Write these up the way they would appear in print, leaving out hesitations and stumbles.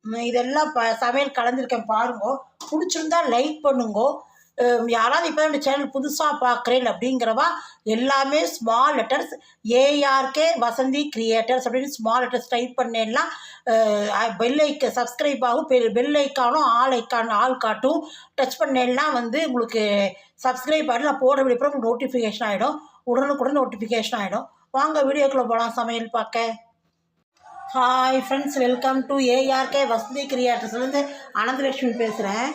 இதெல்லாம் சமையல் கலந்துருக்கேன் பாருங்க. பிடிச்சிருந்தா லைக் பண்ணுங்க. யாராவது இப்போ தான் இந்த சேனல் புதுசாக பார்க்குறேன் அப்படிங்கிறவா எல்லாமே small letters ARK Vasanthi creators அப்படின்னு ஸ்மால் லெட்டர்ஸ் டைப் பண்ணேன்னா பெல் ஐக்க சப்ஸ்கிரைப் ஆகும். பெல் ஐக்கானும் ஆல் காட்டும். டச் பண்ணேன்னா உங்களுக்கு சப்ஸ்கிரைப் ஆகிடும். நான் போடுற வீடியோ உங்களுக்கு நோட்டிஃபிகேஷன் ஆகிடும். உடனுக்குடன் நோட்டிஃபிகேஷன் ஆகிடும். வாங்க வீடியோக்குள்ளே போகலாம் சமையல் பார்க்க. Hi friends, welcome to ARK Vasanthi கிரியேட்டர்ஸ்லேருந்து அனந்தலட்சுமி பேசுகிறேன்.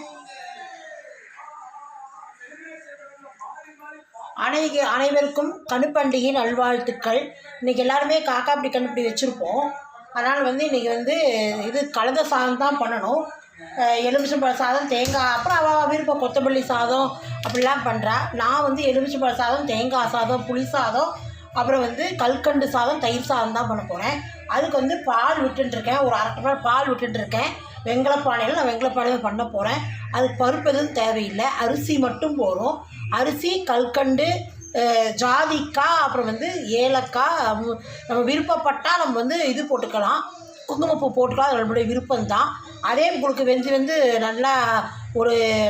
அனைவருக்கும் கணுப்பண்டிகை நல்வாழ்த்துக்கள். இன்றைக்கி எல்லாருமே காக்காப்படி கணுப்படி வச்சுருப்போம். அதனால் இன்றைக்கி இது கலந்த சாதம் தான் பண்ணணும். எலுமிச்சம்பழ சாதம், தேங்காய், அப்புறம் அவள் விருப்பம் கொத்தமல்லி சாதம் அப்படிலாம் பண்ணுறா. நான் எலுமிச்சம்பழ சாதம், தேங்காய் சாதம், புளி சாதம், அப்புறம் கல்கண்டு சாதம், தயிர் சாதம் தான் பண்ண போகிறேன். அதுக்கு பால் விட்டுருக்கேன். ஒரு அரை டம்ளர் பால் விட்டுருக்கேன். வெங்கலப்பானையில் நான் வெங்கலப்பானையில் பண்ண போகிறேன். அதுக்கு பருப்பு எதுவும் தேவையில்லை, அரிசி மட்டும் போதும். அரிசி, கல்கண்டு, ஜாதிக்காய், அப்புறம் ஏலக்காய், நம்ம விருப்பப்பட்டால் நம்ம இது போட்டுக்கலாம், குங்குமப்பூ போட்டுக்கலாம். அது நம்மளுடைய விருப்பம்தான். அதே உங்களுக்கு நல்லா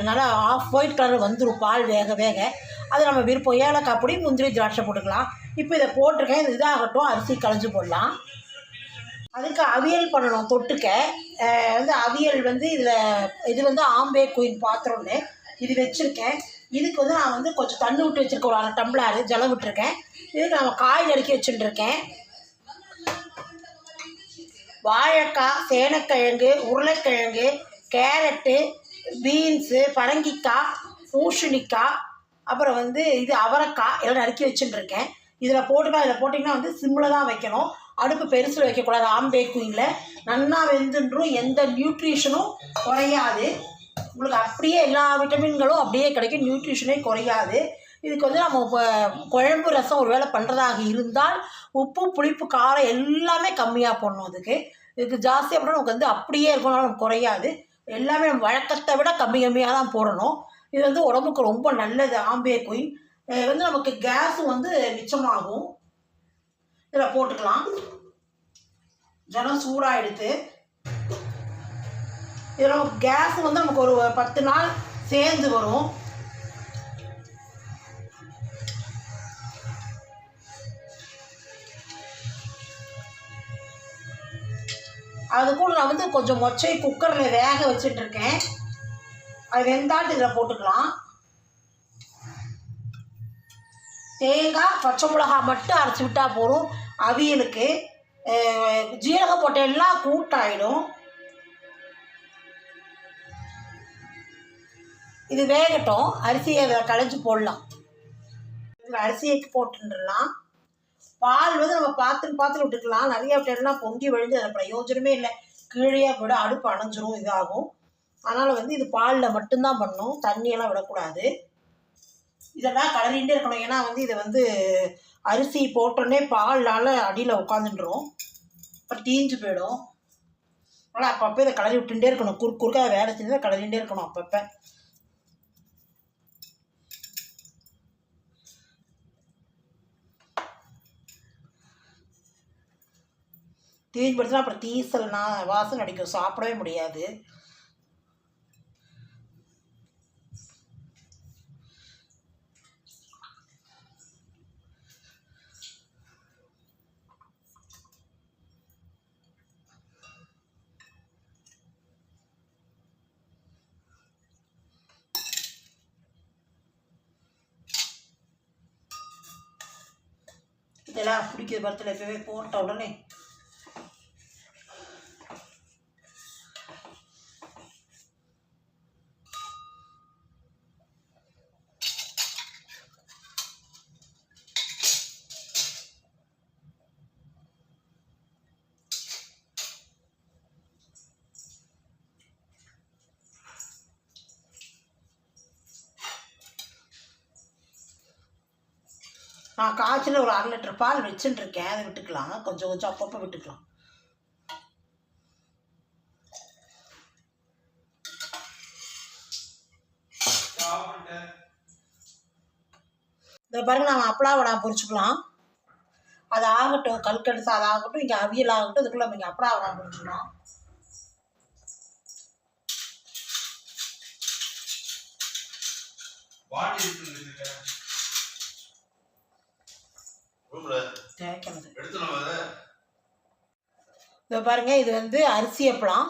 நல்லா ஆஃப் ஒயிட் கலர் வந்துடும் பால் வேக வேக. அது நம்ம விருப்பம். ஏலக்காய் பொடி, முந்திரி, திராட்சை போட்டுக்கலாம். இப்போ இதை போட்டிருக்கேன். இது இதாகட்டும். அரிசி களைஞ்சி போடலாம். அதுக்கு அவியல் பண்ணணும் தொட்டுக்க. அவியல் இதில் இது ஆம்பே குயின் பாத்திரம்னு இது வச்சுருக்கேன். இதுக்கு நான் கொஞ்சம் தண்ணி விட்டு வச்சுருக்கேன். ஒரு அரை டம்ளர் ஜலம் விட்டுருக்கேன். இதுக்கு நம்ம காய் நறுக்கி வச்சுட்டுருக்கேன். வாழைக்காய், சேனக்கிழங்கு, உருளைக்கிழங்கு, கேரட்டு, பீன்ஸு, பரங்கிக்காய், பூசணிக்காய், அப்புறம் இது அவரைக்காய் எல்லாம் நறுக்கி வச்சுட்டுருக்கேன். இதில் போட்டுக்கலாம். இதில் போட்டிங்கன்னா சிம்மில் தான் வைக்கணும். அடுப்பு பெருசில் வைக்கக்கூடாது. ஆம்பே குயினில் நல்லா வெந்துன்றும். எந்த நியூட்ரிஷனும் குறையாது. உங்களுக்கு அப்படியே எல்லா விட்டமின்களும் அப்படியே கிடைக்கும். நியூட்ரிஷனே குறையாது. இதுக்கு நம்ம இப்போ குழம்பு ரசம் ஒரு வேளை பண்ணுறதாக இருந்தால் உப்பு, புளிப்பு, காரம் எல்லாமே கம்மியாக போடணும். இதுக்கு ஜாஸ்தியாக போட்டால் நமக்கு அப்படியே இருக்கணும், நமக்கு குறையாது. எல்லாமே நம்ம வழக்கத்தை விட கம்மியாக தான் போடணும். இது உடம்புக்கு ரொம்ப நல்லது. ஆம்பே குயின் நமக்கு கேஸும் மிச்சமாகும். இதில் போட்டுக்கலாம். ஜனம் சூடாக எடுத்து இதில் நமக்கு கேஸ் நமக்கு ஒரு 10 நாள் சேர்ந்து வரும். அது கூட நான் கொஞ்சம் மொச்சை குக்கரில் வேக வச்சுட்டுருக்கேன். அது வெந்தாட்டு இதில் போட்டுக்கலாம். தேங்காய், பச்சை மிளகா மட்டும் அரைச்சி விட்டால் போதும். அவியலுக்கு ஜீரகம் போட்டெல்லாம் கூட்டாயிடும். இது வேகட்டும். அரிசியை களைஞ்சி போடலாம். இதில் அரிசியை போட்டுடலாம். பால் நம்ம பார்த்து விட்டுக்கலாம். நிறைய விட்டெல்லாம் பொங்கி விழுந்து அதில் பிரயோஜனமே இல்லை. கீழே விட அடுப்பு அணைஞ்சிரும், இதாகும். அதனால் இது பாலில் மட்டும்தான் பண்ணணும். தண்ணியெல்லாம் விடக்கூடாது. இதெல்லாம் கலரிகிட்டே இருக்கணும். ஏன்னா இதை அரிசி போட்டோன்னே பால்னால் அடியில் உட்காந்துட்டுரும். அப்புறம் தீஞ்சு போயிடும். ஆனால் அப்பப்போ இதை கலரி விட்டுட்டே இருக்கணும். குறுக்காக வேலை செஞ்சு கலரிகிட்டே இருக்கணும். அப்பப்போ தீஞ்சு போடுச்சுன்னா அப்புறம் தீசல்னா வாசனை அடிக்கும், சாப்பிடவே முடியாது. இதெல்லாம் பிடிக்கிற படத்தில் எப்பவே போட்ட உடனே நான் காய்ச்சல ஒரு 1/2 லிட்டர் பால் வச்சுட்டுருக்கேன். அதை விட்டுக்கலாம். கொஞ்சம் கொஞ்சம் அப்பப்போ விட்டுக்கலாம். இதை பாருங்க, நம்ம அப்பளா வடை பொரிச்சுக்கலாம். அது ஆகட்டும், கல்கண்டு சாதம் ஆகட்டும், இங்கே அவியல் ஆகட்டும், இதுக்குள்ள நம்ம இங்கே அப்பளா வடை பொரிச்சுக்கலாம். இதோ பாருங்க, இது வந்து அரிசி அப்பளம்.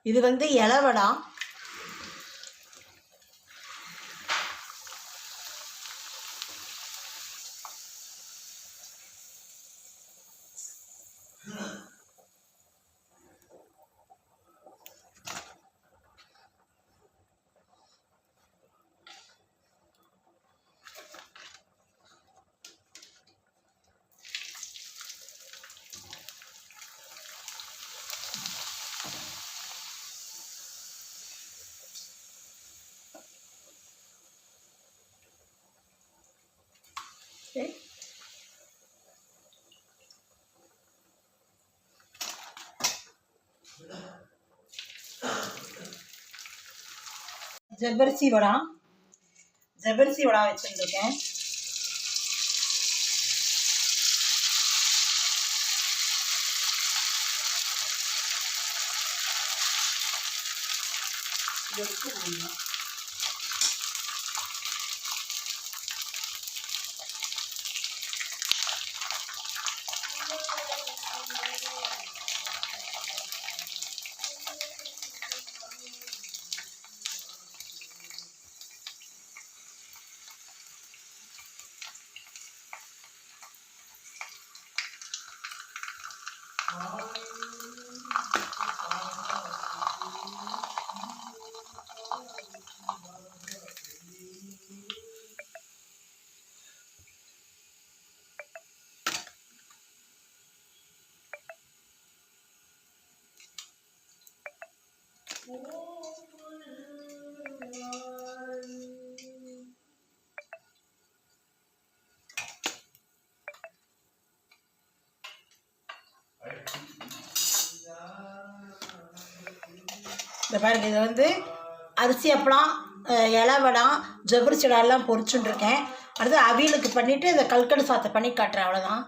இது வந்து இலவடா. ஜவ்வரிசி வடை வச்சுருக்கேன். இந்த பாருங்க, இது வந்து அரிசி அப்பளம், இலவடம், ஜவ்வரிசி எல்லாம் பொரிச்சுட்டுருக்கேன். அடுத்து அவியலுக்கு பண்ணிவிட்டு இந்த கல்கண்டு சாத்தை பண்ணி காட்டுறேன், அவ்வளோதான்.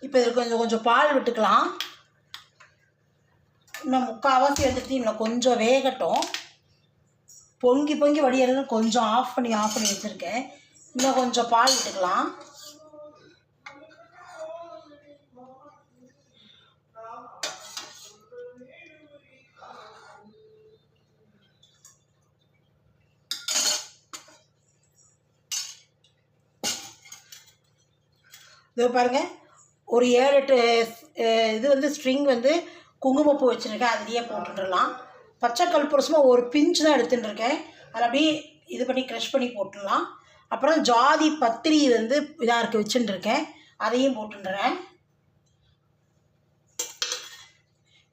இப்போ இதில் கொஞ்சம் பால் விட்டுக்கலாம். இன்னும் முக்கால்வாசி வந்துட்டு இன்னும் கொஞ்சம் வேகட்டும். பொங்கி வடிகிறது கொஞ்சம் ஆஃப் பண்ணி வச்சுருக்கேன். இன்னும் கொஞ்சம் பால் விட்டுக்கலாம். இதோ பாருங்கள், ஒரு 7-8 இது வந்து ஸ்ட்ரிங் வந்து குங்குமப்பூ வச்சுருக்கேன், அதுலேயே போட்டுடலாம். பச்சை கற்பூரமாக ஒரு பிஞ்சு தான் எடுத்துட்டுருக்கேன், அதை அப்படியே இது பண்ணி க்ரஷ் பண்ணி போட்டுடலாம். அப்புறம் ஜாதி பத்திரி வந்து இதாக இருக்குது வச்சுட்டுருக்கேன், அதையும் போட்டுடுறேன்.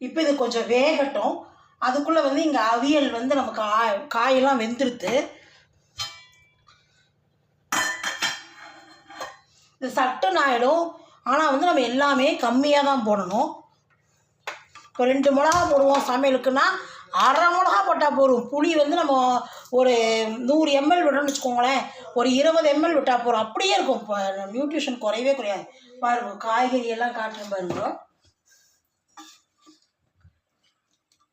இப்போ இது கொஞ்சம் வேகட்டும். அதுக்குள்ளே வந்து இங்கே அவியல் வந்து நமக்கு காயெல்லாம் வெந்துருது. இது சட்டுன்னு ஆகிடும். ஆனால் வந்து நம்ம எல்லாமே கம்மியாக தான் போடணும். இப்போ 2 மிளகா போடுவோம் சமையலுக்குன்னா, அரை மிளகா போட்டால் போடும். புளி வந்து நம்ம ஒரு 100 ml விடணும்னு வச்சுக்கோங்களேன், ஒரு 20 ml விட்டால் போகிறோம். அப்படியே இருக்கும். இப்போ நியூட்ரிஷன் குறையவே குறையாது. பாருங்க, காய்கறி எல்லாம் காட்டுறேன் பாருங்க.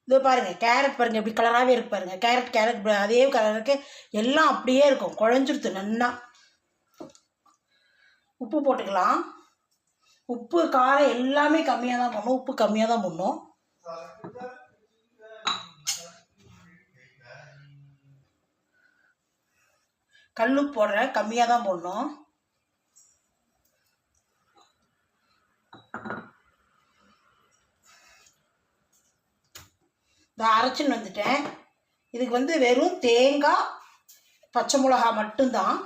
இது பாருங்கள், கேரட் பாருங்கள் எப்படி கலராகவே இருக்கு பாருங்கள். கேரட் அதே கலருக்கு எல்லாம் அப்படியே இருக்கும், குழஞ்சிருது நல்லா. உப்பு போட்டுக்கலாம். உப்பு காரம் எல்லாமே கம்மியாக தான் போடணும். உப்பு கம்மியாக தான் போடணும். கல்லுப்பு போடுறேன், கம்மியாக தான் போடணும். இதை அரைச்சின்னு வந்துட்டேன். இதுக்கு வந்து வெறும் தேங்காய், பச்சை மிளகா மட்டும்தான்.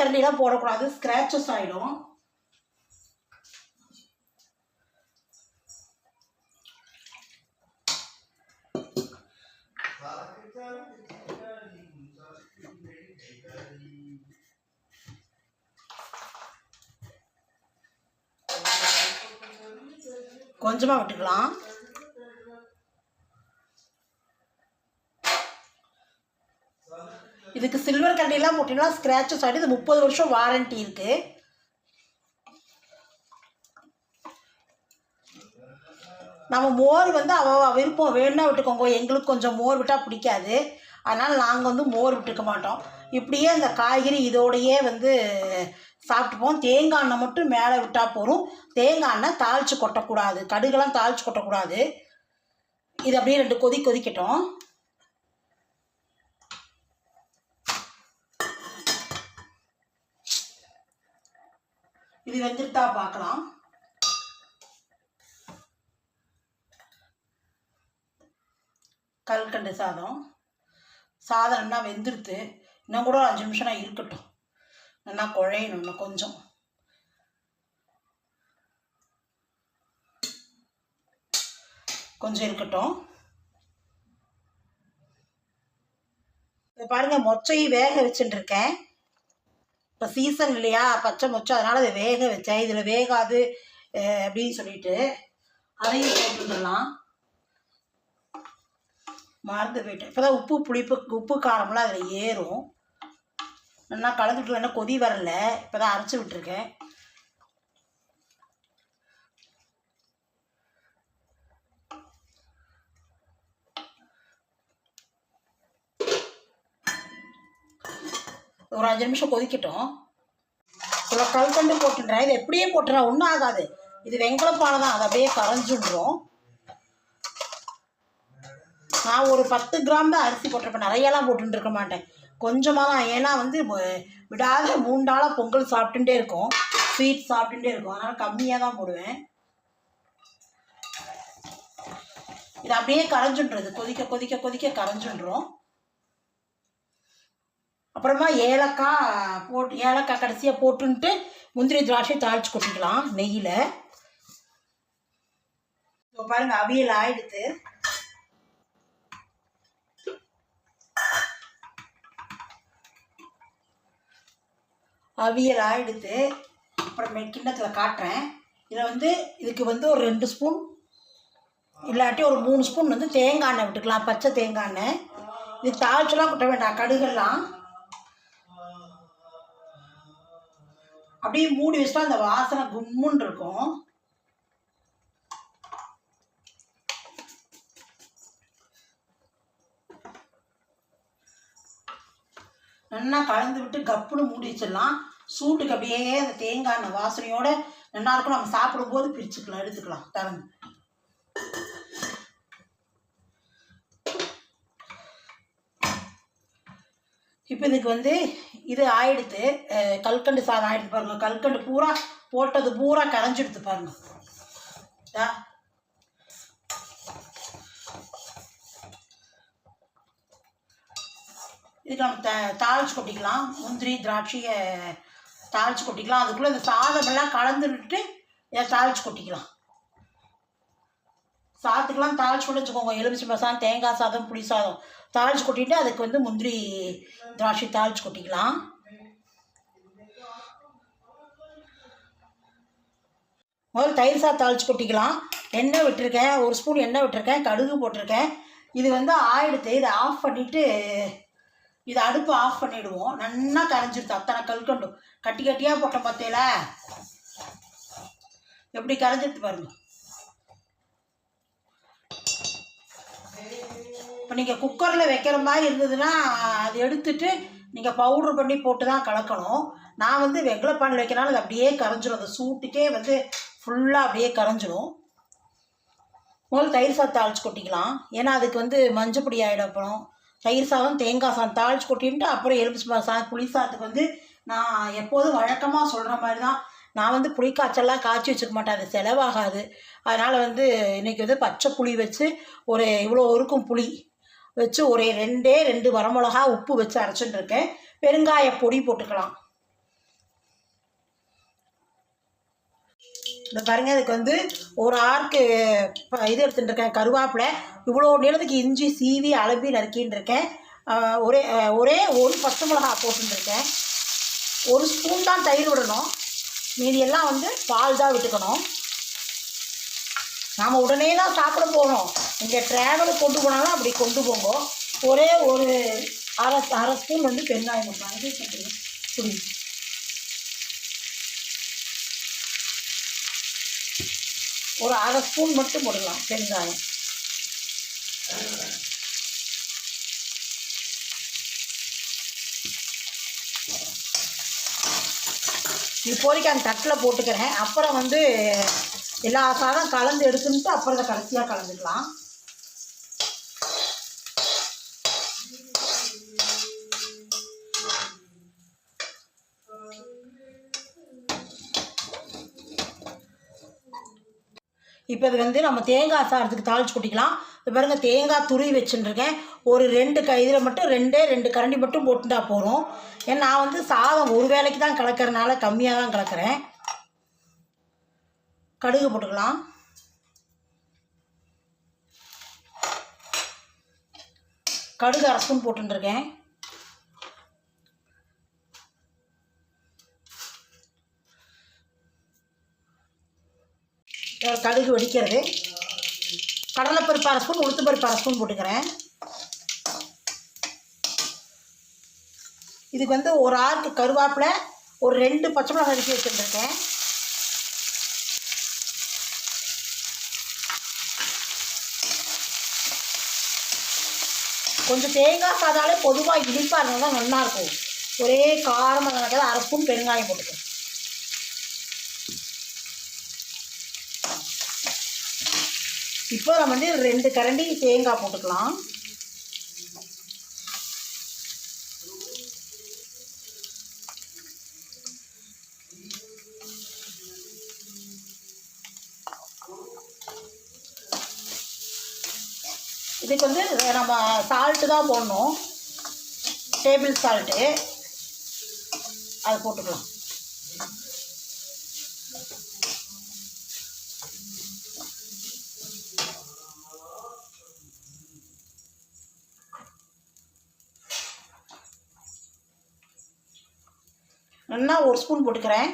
கரண்டிலாம் போடக்கூடாது, ஸ்க்ராச்சஸ் ஆகிடும். கொஞ்சமாக விட்டுக்கலாம். இதுக்கு சில்வர் கரண்டிலாம் போட்டிங்கன்னா ஸ்க்ராச்சஸ் ஆகிடும். இது 30 வருஷம் வாரண்ட்டி இருக்குது. நம்ம மோர் வந்து விருப்பம் வேணும்னா விட்டுக்கோங்க. எங்களுக்கு கொஞ்சம் மோர் விட்டால் பிடிக்காது, அதனால் நாங்கள் வந்து மோர் விட்டுக்க மாட்டோம். இப்படியே அந்த காய்கறி இதோடையே வந்து சாப்பிட்டுப்போம். தேங்காய் எண்ணெய் மட்டும் மேலே விட்டால் போதும். தேங்காய் எண்ணெய் தாளித்து கொட்டக்கூடாது, கடுகெல்லாம் தாளித்து கொட்டக்கூடாது. இது அப்படியே 2 கொதி கொதிக்கட்டும். இது வெந்துட்டா பார்க்கலாம். கல்கண்டு சாதம் நல்லா வெந்துடுத்து. இன்னும் கூட 5 நிமிஷம் நான் இருக்கட்டும், நல்லா குழையணும். இன்னும் கொஞ்சம் இருக்கட்டும். இதை பாருங்கள், மொச்சையை வேக வச்சுட்டு இருக்கேன். இப்போ சீசன் இல்லையா, பச்சை மொச்சை, அதனால் அதை வேக வச்சேன். இதில் வேகாது அப்படின்னு சொல்லிட்டு அதையும் போட்டுடலாம். மறந்து போயிட்டேன். இப்போ தான் உப்பு காரம்லாம் அதில் ஏறும். நல்லா கலந்துட்டு என்ன கொதி வரல, இப்போ தான் அரைச்சி விட்டுருக்கேன். ஒரு 5 நிமிஷம் கொதிக்கட்டும். இவ்வளோ கல்கண்டு போட்டுடுறேன். இது எப்படியே போட்டுறேன், ஒன்றும் ஆகாது. இது வெங்கலப்பானை தான், அதை அப்படியே கரைஞ்சிடுறோம். நான் ஒரு 10 கிராம் தான் அரிசி போட்டிருப்பேன், நிறையெல்லாம் போட்டுருக்க மாட்டேன், கொஞ்சமாக தான். ஏன்னா வந்து விடாத 3 நாளாக பொங்கல் சாப்பிட்டுட்டே இருக்கும், ஸ்வீட் சாப்பிட்டுட்டே இருக்கும், அதனால் கம்மியாக தான் போடுவேன். இது அப்படியே கரைஞ்சுன்றது, கொதிக்க கொதிக்க கொதிக்க கரைஞ்சுன்றோம். அப்புறமா ஏலக்காய் கடைசியாக போட்டுன்ட்டு முந்திரி திராட்சை தாளித்து கொட்டிக்கலாம் நெய்யில். இப்போ பாருங்கள், அவியல் ஆயிடுத்து. அப்புறம் கிண்ணத்தில் காட்டுறேன். இதில் வந்து இதுக்கு வந்து ஒரு 2 ஸ்பூன் இல்லாட்டி ஒரு 3 ஸ்பூன் வந்து தேங்காய் எண்ணெய் விட்டுக்கலாம், பச்சை தேங்காய் எண்ணெய். இது தாளிச்செல்லாம் கொட்ட வேண்டாம், கடுகெல்லாம் அப்படியே மூடி வச்சுட்டா அந்த வாசனை கும்முன்னு இருக்கும். நல்லா கலந்து விட்டு கப்புன்னு மூடி வச்சிடலாம். சூட்டுக்கு அப்படியே அந்த தேங்காய் எண்ணெய் வாசனையோட நல்லா இருக்கும். நம்ம சாப்பிடும்போது பிரிச்சுக்கலாம், எடுத்துக்கலாம் திறந்து. இப்போ இதுக்கு வந்து இது ஆயிடுத்து, கல்கண்டு சாதம் ஆயிடுத்து பாருங்கள். கல்கண்டு பூரா போட்டது பூரா கரைஞ்சிடுத்து பாருங்கள். இதுக்கு நம்ம தாளிச்சு கொட்டிக்கலாம், முந்திரி திராட்சையை தாளிச்சு கொட்டிக்கலாம். அதுக்குள்ளே இந்த சாதமெல்லாம் கலந்துட்டு இதை தாளிச்சு கொட்டிக்கலாம். சாதத்துக்கெல்லாம் தாளிச்சு கொண்டு வச்சுக்கோங்க. எலுமிச்சை சாதம், தேங்காய் சாதம், புளி சாதம் தாளிச்சு கொட்டிட்டு அதுக்கு வந்து முந்திரி திராட்சை தாளிச்சு கொட்டிக்கலாம். முதல்ல தயிர் சாதம் தாளிச்சு கொட்டிக்கலாம். எண்ணெய் விட்டுருக்கேன், 1 ஸ்பூன் எண்ணெய் விட்டுருக்கேன், கடுகு போட்டிருக்கேன். இது வந்து ஆயிடுத்து. இதை ஆஃப் பண்ணிவிட்டு இதை அடுப்பு ஆஃப் பண்ணிவிடுவோம். நல்லா கரைஞ்சிருது. அத்தனை கல்கண்டும் கட்டி கட்டியாக போட்ட பார்த்தேல, எப்படி கரைஞ்சிருது பாருங்க. இப்போ நீங்கள் குக்கரில் வைக்கிற மாதிரி இருந்ததுன்னா அது எடுத்துட்டு நீங்கள் பவுட்ரு பண்ணி போட்டு தான் கலக்கணும். நான் வந்து வெங்கலப்பானில் வைக்கிறனால அது அப்படியே கரைஞ்சிடும். அந்த சூட்டுக்கே வந்து ஃபுல்லாக அப்படியே கரைஞ்சிடும். முதல்ல தயிர் சாதம் தாளிச்சு கொட்டிக்கலாம். ஏன்னா அதுக்கு வந்து மஞ்சப்பொடி ஆகிடும். அப்புறம் தயிர் சாதம், தேங்காய் சாதம் தாளிச்சு கொட்டின்ட்டு அப்புறம் எலுமிச்சை சாதம், புளி சாதத்துக்கு வந்து நான் எப்போதும் வழக்கமாக சொல்கிற மாதிரி தான். நான் வந்து புளிக்காய்ச்சல்லாம் காய்ச்சி வச்சுக்க மாட்டேன், அது செலவாகாது. அதனால் வந்து இன்றைக்கி வந்து பச்சை புளி வச்சு ஒரு இவ்வளோ இருக்கும் புளி வச்சு ஒரு 2 வரமிளகா உப்பு வச்சு அரைச்சிட்டு இருக்கேன். பெருங்காய பொடி போட்டுக்கலாம். இந்த பாருங்கள், இதுக்கு வந்து ஒரு ஆறுக்கு இது எடுத்துகிட்டு இருக்கேன் கருவேப்பிலை. இவ்வளோ நீளத்துக்கு இஞ்சி சீவி அலம்பி நறுக்கின்னு இருக்கேன். ஒரே ஒரு பச்சை மிளகா போட்டுருக்கேன். 1 ஸ்பூன் தான் தயிர் விடணும், மீதியெல்லாம் வந்து பால் தான் விட்டுக்கணும். நாம் உடனே தான் சாப்பிட போகணும். இங்கே ட்ராவலுக்கு கொண்டு போனாலும் அப்படி கொண்டு போங்க. ஒரே ஒரு அரை ஸ்பூன் வந்து பெருங்காயம் போட்டுருவாங்க. புடி ஒரு அரை ஸ்பூன் மட்டும் போடலாம் பெருங்காயம். இப்போதைக்கு அந்த தட்டில் போட்டுக்கிறேன். அப்புறம் வந்து எல்லா சாதம் கலந்து எடுத்துட்டு அப்புறம் இதை கடைசியாக கலந்துக்கலாம். இப்போ இது வந்து நம்ம தேங்காய் சாதத்துக்கு தாளிச்சு கொட்டிக்கலாம். இப்போ பாருங்கள், தேங்காய் துருவி வச்சுட்டுருக்கேன். ஒரு 2 இதில் மட்டும் 2 கரண்டி மட்டும் போட்டுட்டா போகிறோம். ஏன்னா நான் வந்து சாதம் ஒரு வேளைக்கு தான் கலக்கிறனால கம்மியாக தான் கலக்கிறேன். கடுகு போட்டுக்கலாம். கடுகு அரை ஸ்பூன் போட்டுருக்கேன். கடுகு வெடிக்கிறது. கடலைப்பருப்பு அரை ஸ்பூன், உளுத்தம்பருப்பு அரை ஸ்பூன் போட்டுக்கிறேன். இதுக்கு வந்து ஒரு ஆறுக்கு கருவேப்பிலை, ஒரு 2 பச்சை மிளகாய் அரிசி வச்சுருக்கேன். கொஞ்சம் தேங்காய் சாதாலே பொதுவாக இனிப்பாக இருந்தால் தான் நல்லாயிருக்கும். ஒரே காரமாக நடக்காது. அரை ஸ்பூன் பெருங்காயம் போட்டுக்கணும். இப்போ நம்ம வந்து 2 கரண்டி தேங்காய் போட்டுக்கலாம். இதுக்கு வந்து நம்ம சால்ட்டு தான் போடணும், டேபிள் சால்ட்டு. அது போட்டுக்கலாம். நல்லா 1 ஸ்பூன் போட்டுக்கிறேன்.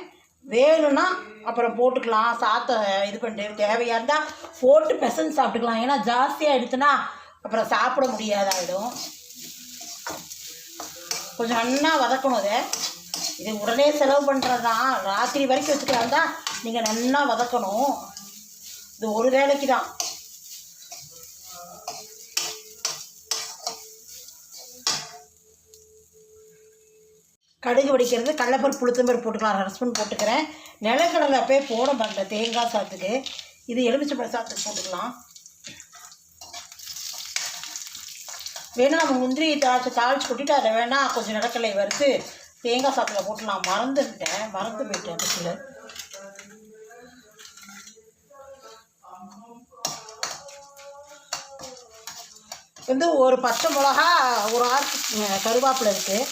வேணும்னா அப்புறம் போட்டுக்கலாம். சாத்தை இது பண்ணிட்டு தேவையாக இருந்தால் போட்டு பெசஞ்சு சாப்பிட்டுக்கலாம். ஏன்னா ஜாஸ்தியாக எடுத்துனா அப்புறம் சாப்பிட முடியாதாயிடும். கொஞ்சம் நல்லா வதக்கணும். இது உடனே செலவு பண்ணுறது தான். ராத்திரி வரைக்கும் வச்சுக்கலாம் தான் நீங்கள் நல்லா வதக்கணும். இது ஒரு வேளைக்கு தான். கடுகு வெடிக்கிறது. கடலைப்பருப்பு உளுத்தம்பருப்பு போட்டுக்கலாம். அரை ஸ்பூன் போட்டுக்கிறேன். நிலக்கடலை அப்பயே போட மாட்டேன் தேங்காய் சாதத்துக்கு. இது எலுமிச்சம்பழம் சாதத்துக்கு போட்டுக்கலாம். வேணால் நம்ம முந்திரி தாளிச்சு கொட்டிட்டு அதை வேணால் கொஞ்சம் நிலக்கடலை வறுத்து தேங்காய் சாதத்தில் போட்டுலாம். மறந்து போயிட்டேன் பற்றியில். வந்து ஒரு பச்சை மிளகா, ஒரு ஆறு கருவேப்பிலை இருக்குது.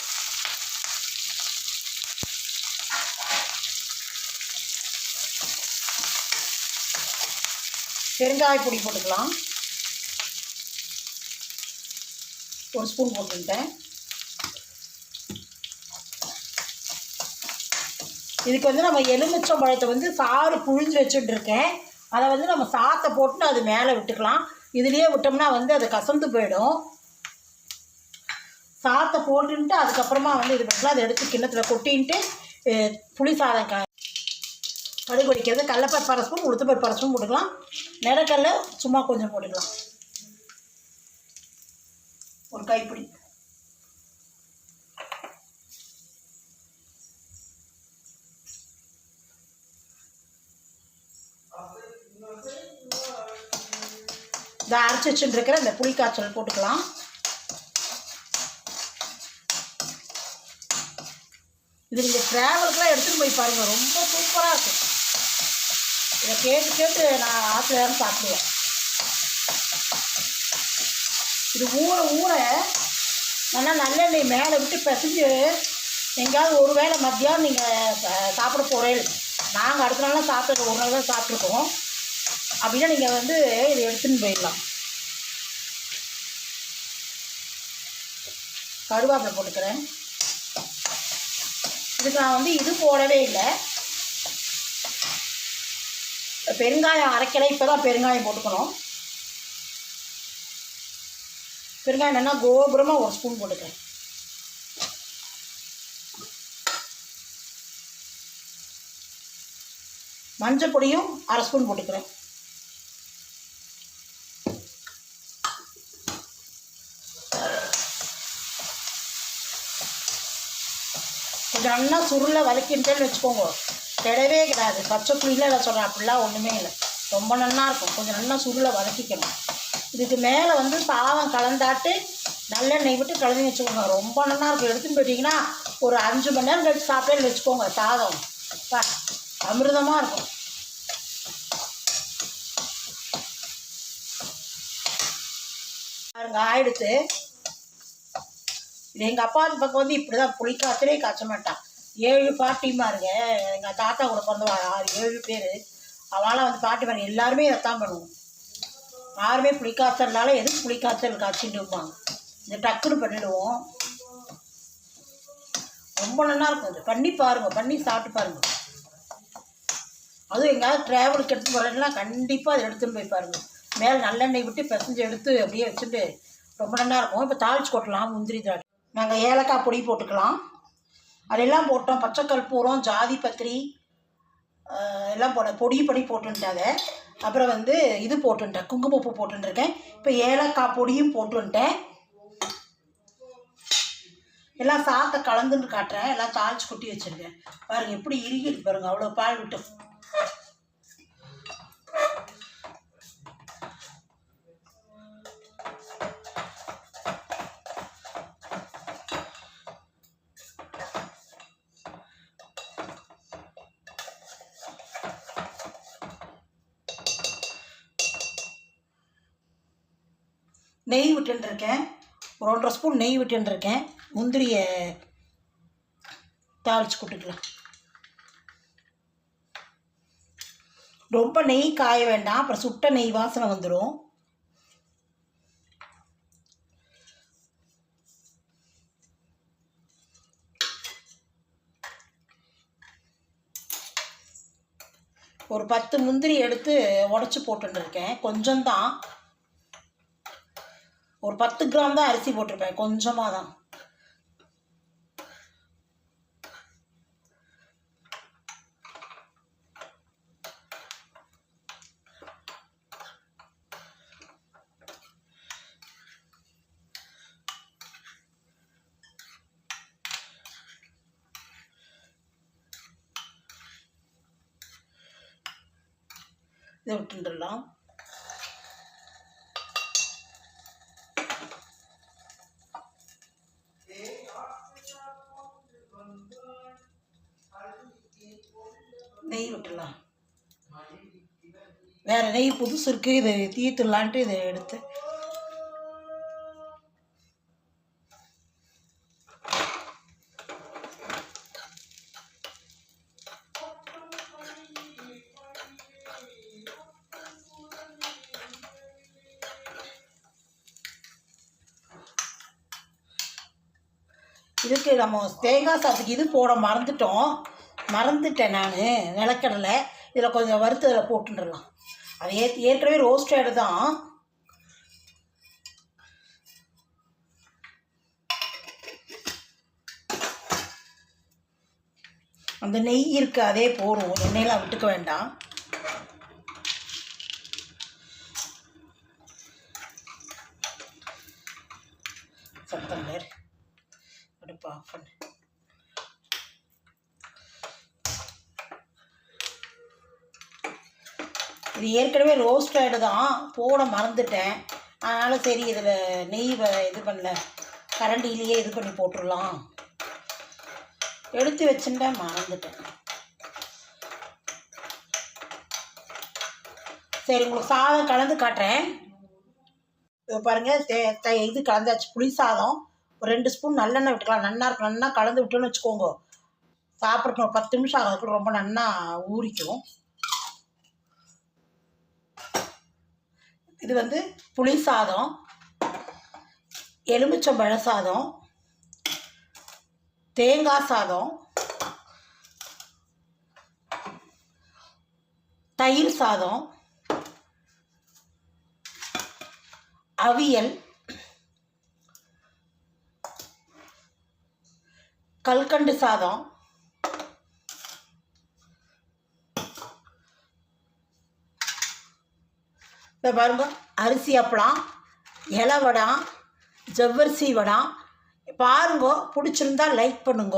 பெருங்காய பொடி போட்டுக்கலாம். 1 ஸ்பூன் போட்டுட்டேன். இதுக்கு வந்து நம்ம எலுமிச்சம்பழத்தை வந்து சாறு புழிஞ்சு வச்சுட்டுருக்கேன். அதை வந்து நம்ம சாத்தை போட்டு அது மேலே விட்டுக்கலாம். இதுலேயே விட்டோம்னா வந்து அது கசந்து போயிடும். சாத்தை போட்டுன்ட்டு அதுக்கப்புறமா வந்து இது பண்ணலாம். அதை எடுத்து கிண்ணத்தில் கொட்டின்ட்டு புளி சாதம் கடுகு வெடிக்கிறது. கடலைப்பருப்பு அரை ஸ்பூன், உளுத்தம்பருப்பு அரை ஸ்பூன் போட்டுக்கலாம். நிலக்கடலை சும்மா கொஞ்சம் போட்டுக்கலாம், ஒரு கைப்பிடி. இதை அரைச்சி வச்சுட்டுருக்கிற இந்த புளி காய்ச்சல் போட்டுக்கலாம். இது நீங்கள் ட்ராவலுக்குலாம் எடுத்துகிட்டு போய் பாருங்கள், ரொம்ப சூப்பராக இருக்கும். இதை கேட்டு நான் ஆசையாக சாப்பிடுவேன். இது ஊற நல்லா நல்லெண்ணெய் மேலே விட்டு பிசைஞ்சு எங்கேயாவது ஒரு வேளை மத்தியானம் நீங்கள் சாப்பிட போகிறேன் நாங்கள் அடுத்த நாளாக சாப்பிட்டு ஒரு நாள் தான் சாப்பிட்ருக்கோம். அப்படின்னா நீங்கள் வந்து இதை எடுத்துன்னு போயிடலாம். கருவேப்பிலை போட்டுக்கிறேன். இதுக்கு நான் வந்து இது போடவே இல்லை, பெருங்காயம் அரைக்கலை. இப்போ தான் பெருங்காயம் போட்டுக்கணும். பெருங்காயம் என்னென்னா கோபுரமாக ஒரு ஸ்பூன் போட்டுக்கிறேன். மஞ்சள் பொடியும் அரை ஸ்பூன் போட்டுக்கிறேன். கொஞ்சம் நல்லா சுருளை வதக்கிட்டேன்னு வச்சுக்கோங்க, கிடையவே கிடையாது. பச்சை புளியில் இல்லை சொல்கிறேன், அப்படிலாம் ஒன்றுமே இல்லை, ரொம்ப நல்லா இருக்கும். கொஞ்சம் நல்லா சுருளை வதக்கிக்கணும். இதுக்கு மேலே வந்து சாதம் கலந்தாட்டு நல்லெண்ணெய் விட்டு கலந்து வச்சுக்கோங்க, ரொம்ப நல்லா இருக்கும். எடுத்துன்னு போயிட்டீங்கன்னா ஒரு 5 மணி நேரம் கழிச்சு சாப்பிட்டேன்னு வச்சுக்கோங்க, சாதம் அமிர்தமாக இருக்கும். பாருங்க ஆயிடுத்து. இது எங்கள் அப்பா பக்கம் வந்து இப்படி தான் புளி காய்ச்சலே காய்ச்ச மாட்டான். 7 பாட்டிமாருங்க, எங்கள் தாத்தா கூட பிறந்தவா 6-7 பேர். அவளால் வந்து பாட்டிமாருங்க எல்லாருமே இதைத்தான் பண்ணுவோம். யாருமே புளி காய்ச்சல்னால எதுக்கு புளி காய்ச்சல் காய்ச்சிட்டு இருப்பாங்க. இந்த டக்குன்னு பண்ணிவிடுவோம், ரொம்ப நல்லா இருக்கும். இது பண்ணி பாருங்கள், பண்ணி சாப்பிட்டு பாருங்கள். அதுவும் எங்கேயாவது ட்ராவலுக்கு எடுத்து போகிறேன்னா கண்டிப்பாக அதை எடுத்துன்னு போய் பாருங்கள். மேலே நல்லெண்ணெய் விட்டு பிசைஞ்சு எடுத்து அப்படியே வச்சுட்டு ரொம்ப நல்லா இருக்கும். இப்போ தாளிச்சு கொட்டலாம். முந்திரி திராட்சை, நாங்கள் ஏலக்காய் பொடி போட்டுக்கலாம். அதெல்லாம் போட்டோம். பச்சை கற்பூரம், ஜாதி பத்திரி எல்லாம் பொடி பண்ணி போட்டுன்ட்டேன். அதை அப்புறம் வந்து இது போட்டுட்டேன், குங்குமப்பூ போட்டுருக்கேன். இப்போ ஏலக்காய் பொடியும் போட்டுன்ட்டேன். எல்லாம் சாத்தை கலந்துன்னு காட்டுறேன். எல்லாம் தாளிச்சு கொட்டி வச்சுருக்கேன். பாருங்கள் எப்படி இறுகிடுது பாருங்கள், அவ்வளோ பால் விட்டு. நெய் விட்டுருக்கேன், ஒரு 1.5 ஸ்பூன் நெய் விட்டுருக்கேன். முந்திரியை தாளித்து கொட்டுக்கலாம். ரொம்ப நெய் காய வேண்டாம், அப்புறம் சுட்ட நெய் வாசனை வந்துடும். ஒரு 10 முந்திரி எடுத்து உடச்சி போட்டுருக்கேன். கொஞ்சம்தான், ஒரு 10 கிராம் தான் அரிசி போட்டிருப்பேன், கொஞ்சமாக தான். இதை விட்டுடலாம். நெய் விட்டுடலாம். வேறு நெய் புதுசு இருக்குது, இதை தீர்த்துடலான்ட்டு இதை எடுத்து இதுக்கு நம்ம தேங்காய் சாத்துக்கு இது போட மறந்துட்டேன் நான், நிலக்கடலை. இதில் கொஞ்சம் வறுத்து அதில் போட்டுடலாம். அது ஏற்கனவே ரோஸ்டடு தான். அந்த நெய் இருக்குது, அதே போடும், எண்ணெயெல்லாம் விட்டுக்க வேண்டாம். சத்தம் பேர் அடுப்பு ஆஃப் பண்ணு. இது ஏற்கனவே ரோஸ்டடு தான், போட மறந்துட்டேன். அதனால் சரி இதில் நெய் இது பண்ணல, கரண்டிலேயே இது பண்ணி போட்டுடலாம் எடுத்து வச்சுட்டேன், மறந்துட்டேன். சரி உங்களுக்கு சாதம் கலந்து காட்டுறேன். பாருங்கள், இது கலந்தாச்சு. புளி சாதம் ஒரு 2 ஸ்பூன் நல்லெண்ணெய் விட்டுக்கலாம், நல்லா இருக்கும். நல்லா கலந்து விட்டோன்னு வச்சுக்கோங்க, சாப்பிட்றதுக்கு ஒரு 10 நிமிஷம் ஆகிறதுக்குள்ள ரொம்ப நன்னா ஊறிக்கும். இது வந்து புளி சாதம், எலுமிச்சம்பழ சாதம், தேங்காய் சாதம், தயிர் சாதம், அவியல், கல்கண்டு சாதம், இந்த பாருங்க அரிசி அப்பளம், இலை வடை, ஜவ்வரிசி வடை. பாருங்க, பிடிச்சிருந்தா லைக் பண்ணுங்க.